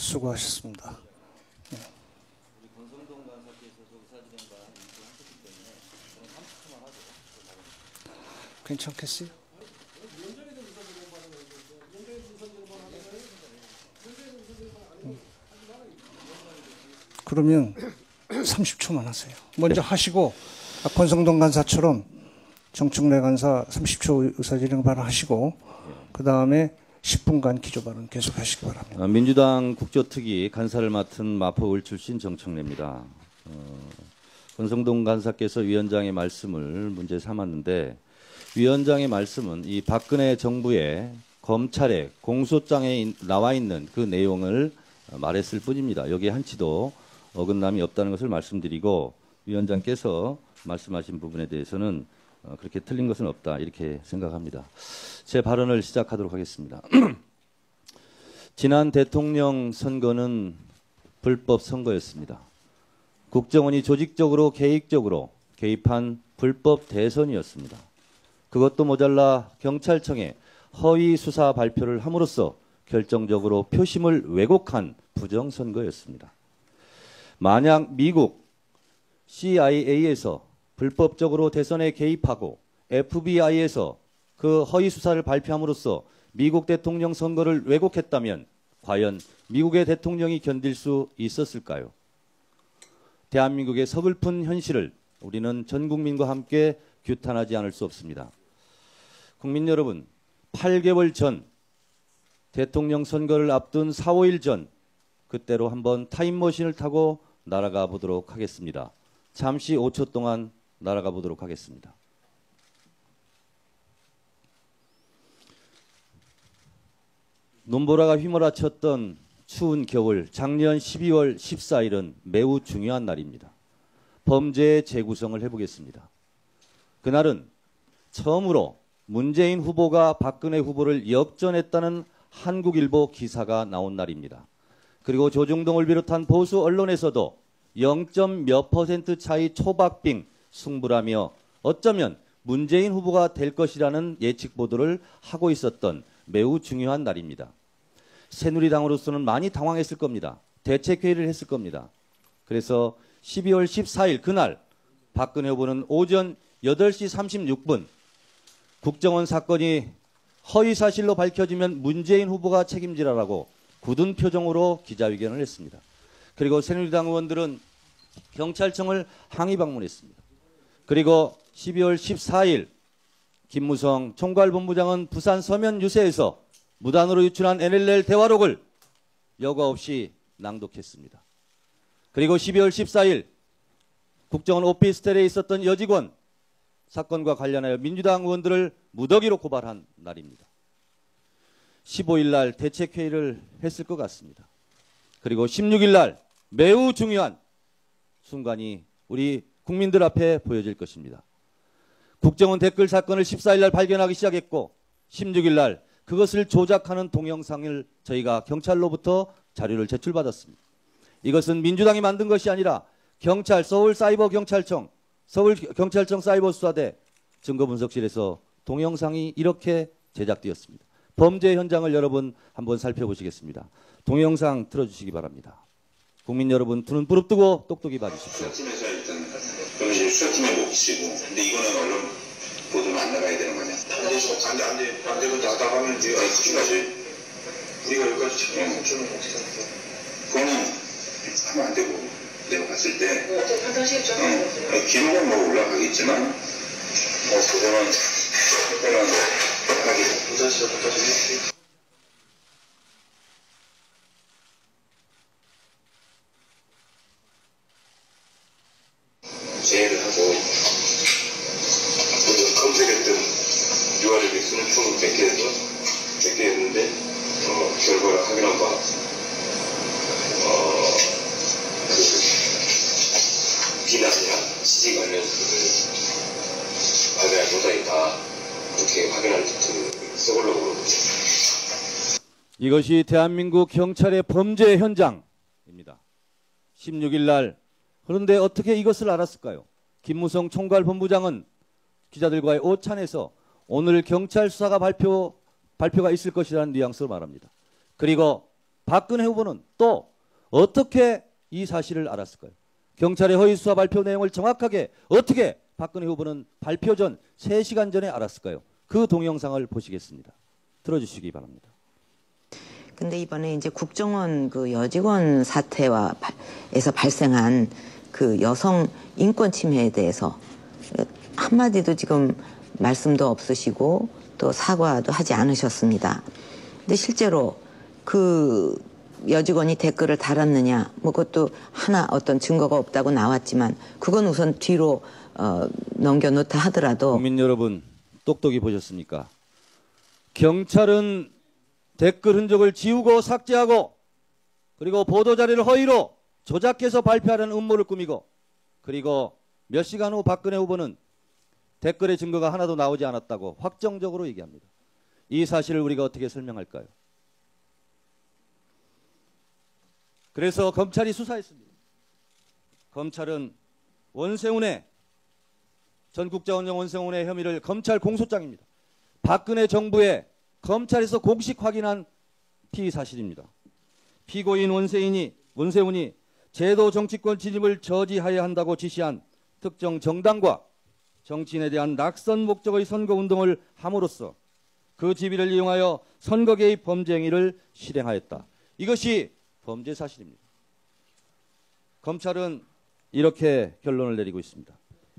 수고하셨습니다. 괜찮겠어요? 그러면 30초만 하세요. 먼저 하시고 권성동 간사처럼 정청래 간사 30초 의사진행 발언하시고 그 다음에 10분간 기조 발언 계속 하시기 바랍니다. 민주당 국조특위 간사를 맡은 마포을 출신 정청래입니다. 권성동 간사께서 위원장의 말씀을 문제 삼았는데 위원장의 말씀은 이 박근혜 정부의 검찰의 공소장에 나와 있는 그 내용을 말했을 뿐입니다. 여기에 한치도 어긋남이 없다는 것을 말씀드리고 위원장께서 말씀하신 부분에 대해서는 그렇게 틀린 것은 없다 이렇게 생각합니다. 제 발언을 시작하도록 하겠습니다. 지난 대통령 선거는 불법 선거였습니다. 국정원이 조직적으로 계획적으로 개입한 불법 대선이었습니다. 그것도 모자라 경찰청에 허위 수사 발표를 함으로써 결정적으로 표심을 왜곡한 부정선거였습니다. 만약 미국 CIA에서 불법적으로 대선에 개입하고 FBI에서 그 허위 수사를 발표함으로써 미국 대통령 선거를 왜곡했다면 과연 미국의 대통령이 견딜 수 있었을까요? 대한민국의 서글픈 현실을 우리는 전 국민과 함께 규탄하지 않을 수 없습니다. 국민 여러분, 8개월 전 대통령 선거를 앞둔 4, 5일 전 그때로 한번 타임머신을 타고 날아가 보도록 하겠습니다. 잠시 5초 동안 날아가 보도록 하겠습니다. 눈보라가 휘몰아쳤던 추운 겨울 작년 12월 14일은 매우 중요한 날입니다. 범죄의 재구성을 해보겠습니다. 그날은 처음으로 문재인 후보가 박근혜 후보를 역전했다는 한국일보 기사가 나온 날입니다. 그리고 조중동을 비롯한 보수 언론에서도 0몇 % 차이 초박빙 승부라며 어쩌면 문재인 후보가 될 것이라는 예측 보도를 하고 있었던 매우 중요한 날입니다. 새누리당으로서는 많이 당황했을 겁니다. 대책회의를 했을 겁니다. 그래서 12월 14일 그날 박근혜 후보는 오전 8시 36분 국정원 사건이 허위사실로 밝혀지면 문재인 후보가 책임지라라고 굳은 표정으로 기자회견을 했습니다. 그리고 새누리당 의원들은 경찰청을 항의 방문했습니다. 그리고 12월 14일 김무성 총괄본부장은 부산 서면 유세에서 무단으로 유출한 NLL 대화록을 여과 없이 낭독했습니다. 그리고 12월 14일 국정원 오피스텔에 있었던 여직원 사건과 관련하여 민주당 의원들을 무더기로 고발한 날입니다. 15일 날 대책회의를 했을 것 같습니다. 그리고 16일 날 매우 중요한 순간이 우리 국민들 앞에 보여질 것입니다. 국정원 댓글 사건을 14일 날 발견하기 시작했고 16일 날 그것을 조작하는 동영상을 저희가 경찰로부터 자료를 제출받았습니다. 이것은 민주당이 만든 것이 아니라 경찰 서울사이버경찰청 서울경찰청 사이버수사대 증거분석실에서 동영상이 이렇게 제작되었습니다. 범죄 현장을 여러분 한번 살펴보시겠습니다. 동영상 틀어주시기 바랍니다. 국민 여러분 두 눈 부릅뜨고 똑똑히 봐주십시오. 수사팀에서 일단 그럼 이제 수사팀에 몫이고 근데 이거는 언론 보도는 안 나가야 되는 거냐? 안 되고 나가면 이제 수준하지. 우리가 여기까지 책임을 주는 건 어떻게 생각해? 그거는 하면 안 되고 내가 봤을 때 어떤 판단시겠죠? 기록은 뭐 올라가겠지만 그거는 특별한 하기 판단시작부터 좀 제의를 하고 검색했던 URL 빅스는 총 100개 했는데 결과를 확인한 바 비난이나 지지 관련 발견한 조사에 다 그렇게 확인할 써보려고 그러거든요. 이것이 대한민국 경찰의 범죄 현장입니다. 16일 날 그런데 어떻게 이것을 알았을까요? 김무성 총괄본부장은 기자들과의 오찬에서 오늘 경찰 수사가 발표가 있을 것이라는 뉘앙스로 말합니다. 그리고 박근혜 후보는 또 어떻게 이 사실을 알았을까요? 경찰의 허위 수사 발표 내용을 정확하게 어떻게 박근혜 후보는 발표 전 3시간 전에 알았을까요? 그 동영상을 보시겠습니다. 들어주시기 바랍니다. 근데 이번에 이제 국정원 그 여직원 사태에서 발생한 그 여성 인권 침해에 대해서 한마디도 지금 말씀도 없으시고 또 사과도 하지 않으셨습니다. 근데 실제로 그 여직원이 댓글을 달았느냐, 뭐 그것도 하나 어떤 증거가 없다고 나왔지만 그건 우선 뒤로 넘겨놓다 하더라도 국민 여러분 똑똑히 보셨습니까? 경찰은 댓글 흔적을 지우고 삭제하고 그리고 보도자료를 허위로 조작해서 발표하는 음모를 꾸미고 그리고 몇 시간 후 박근혜 후보는 댓글의 증거가 하나도 나오지 않았다고 확정적으로 얘기합니다. 이 사실을 우리가 어떻게 설명할까요? 그래서 검찰이 수사했습니다. 검찰은 원세훈의 전국자원정 원세훈의 혐의를 검찰 공소장입니다. 박근혜 정부의 검찰에서 공식 확인한 피의 사실입니다. 피고인 원세훈이 제도 정치권 진입을 저지하여야 한다고 지시한 특정 정당과 정치인에 대한 낙선 목적의 선거운동을 함으로써 그 지위를 이용하여 선거 개입 범죄 행위를 실행하였다. 이것이 범죄 사실입니다. 검찰은 이렇게 결론을 내리고 있습니다.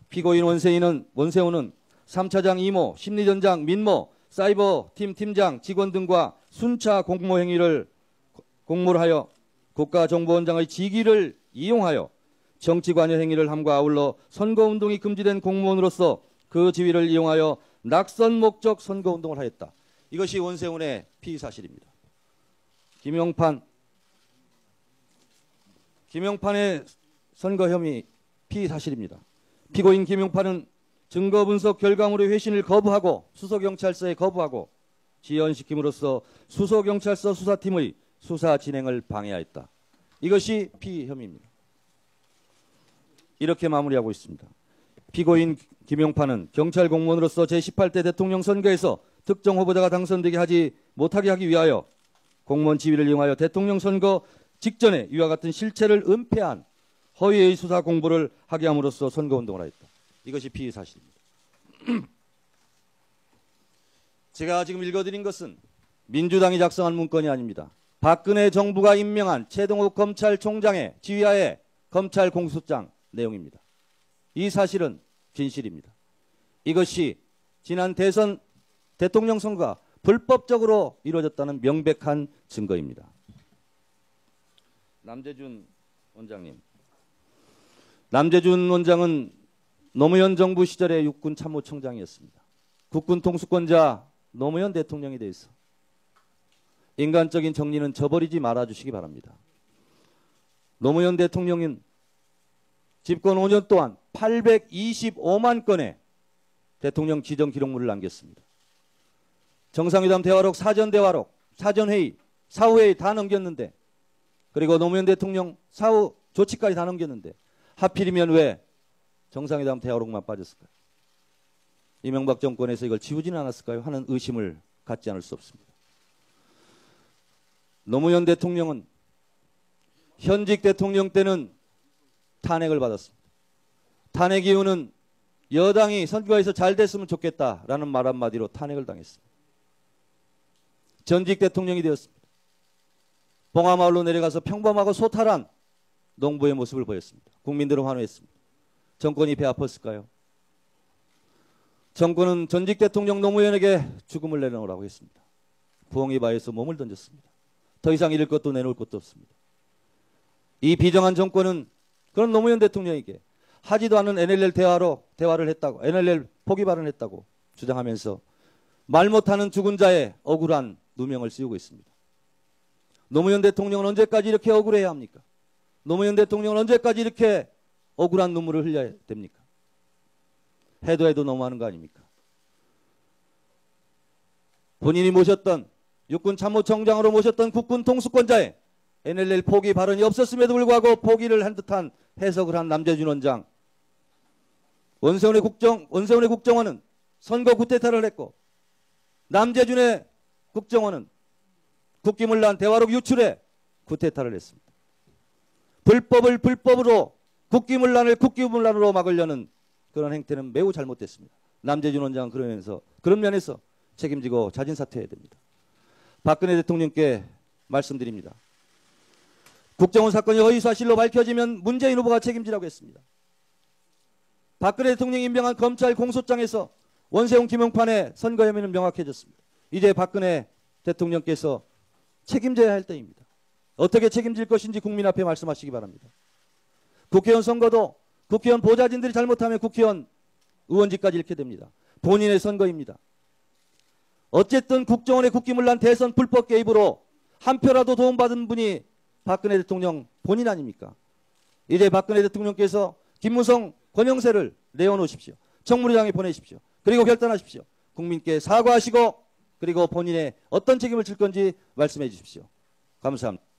피고인 원세훈은 3차장 이모, 심리전장 민모, 사이버팀 팀장, 직원 등과 순차 공모를 하여 국가정보원장의 직위를 이용하여 정치관여 행위를 함과 아울러 선거운동이 금지된 공무원으로서 그 지위를 이용하여 낙선 목적 선거운동을 하였다. 이것이 원세훈의 피의 사실입니다. 김용판의 선거 혐의 피의 사실입니다. 피고인 김용판은 증거 분석 결과물의 회신을 거부하고 수서경찰서에 거부하고 지연시킴으로써 수서경찰서 수사팀의 수사 진행을 방해하였다. 이것이 피의 혐의입니다. 이렇게 마무리하고 있습니다. 피고인 김용판은 경찰 공무원으로서 제18대 대통령 선거에서 특정 후보자가 당선되게 하지 못하게 하기 위하여 공무원 지위를 이용하여 대통령 선거 직전에 이와 같은 실체를 은폐한 허위의 수사 공보를 하게 함으로써 선거운동을 하였다. 이것이 피의 사실입니다. 제가 지금 읽어드린 것은 민주당이 작성한 문건이 아닙니다. 박근혜 정부가 임명한 최동욱 검찰총장의 지휘하에 검찰 공소장 내용입니다. 이 사실은 진실입니다. 이것이 지난 대선 대통령 선거가 불법적으로 이루어졌다는 명백한 증거입니다. 남재준 원장은 노무현 정부 시절의 육군 참모총장이었습니다. 국군 통수권자 노무현 대통령에 대해서 인간적인 정리는 저버리지 말아주시기 바랍니다. 노무현 대통령은 집권 5년 동안 825만 건의 대통령 지정 기록물을 남겼습니다. 정상회담 대화록, 사전대화록, 사전회의, 사후회의 다 넘겼는데 그리고 노무현 대통령 사후 조치까지 다 넘겼는데 하필이면 왜 정상회담 대화록만 빠졌을까요? 이명박 정권에서 이걸 지우지는 않았을까요? 하는 의심을 갖지 않을 수 없습니다. 노무현 대통령은 현직 대통령 때는 탄핵을 받았습니다. 탄핵 이유는 여당이 선거에서 잘 됐으면 좋겠다라는 말 한마디로 탄핵을 당했습니다. 전직 대통령이 되었습니다. 봉하마을로 내려가서 평범하고 소탈한 농부의 모습을 보였습니다. 국민들은 환호했습니다. 정권이 배 아팠을까요? 정권은 전직 대통령 노무현에게 죽음을 내놓으라고 했습니다. 부엉이 바위에서 몸을 던졌습니다. 더 이상 잃을 것도 내놓을 것도 없습니다. 이 비정한 정권은 그런 노무현 대통령에게 하지도 않은 NLL 대화를 했다고, NLL 포기 발언했다고 주장하면서 말 못하는 죽은 자의 억울한 누명을 씌우고 있습니다. 노무현 대통령은 언제까지 이렇게 억울해야 합니까? 노무현 대통령은 언제까지 이렇게 억울한 눈물을 흘려야 됩니까? 해도 너무하는 거 아닙니까? 본인이 모셨던 육군 참모총장으로 모셨던 국군 통수권자의 NLL 포기 발언이 없었음에도 불구하고 포기를 한 듯한 해석을 한 남재준 원장. 원세훈의 국정원은 선거 구태타를 했고 남재준의 국정원은 국기문란 대화록 유출에 쿠데타를 했습니다. 불법을 불법으로 국기문란을 국기문란으로 막으려는 그런 행태는 매우 잘못됐습니다. 남재준 원장은 그런 면에서 책임지고 자진사퇴해야 됩니다. 박근혜 대통령께 말씀드립니다. 국정원 사건이 허위사실로 밝혀지면 문재인 후보가 책임지라고 했습니다. 박근혜 대통령이 임명한 검찰 공소장에서 원세훈 김용판의 선거 혐의는 명확해졌습니다. 이제 박근혜 대통령께서 책임져야 할 때입니다. 어떻게 책임질 것인지 국민 앞에 말씀하시기 바랍니다. 국회의원 선거도 국회의원 보좌진들이 잘못하면 국회의원 의원직까지 잃게 됩니다. 본인의 선거입니다. 어쨌든 국정원의 국기문란 대선 불법 개입으로 한 표라도 도움받은 분이 박근혜 대통령 본인 아닙니까? 이제 박근혜 대통령께서 김무성 권영세를 내어놓으십시오. 청문회장에 보내십시오. 그리고 결단하십시오. 국민께 사과하시고 그리고 본인의 어떤 책임을 질 건지 말씀해 주십시오. 감사합니다.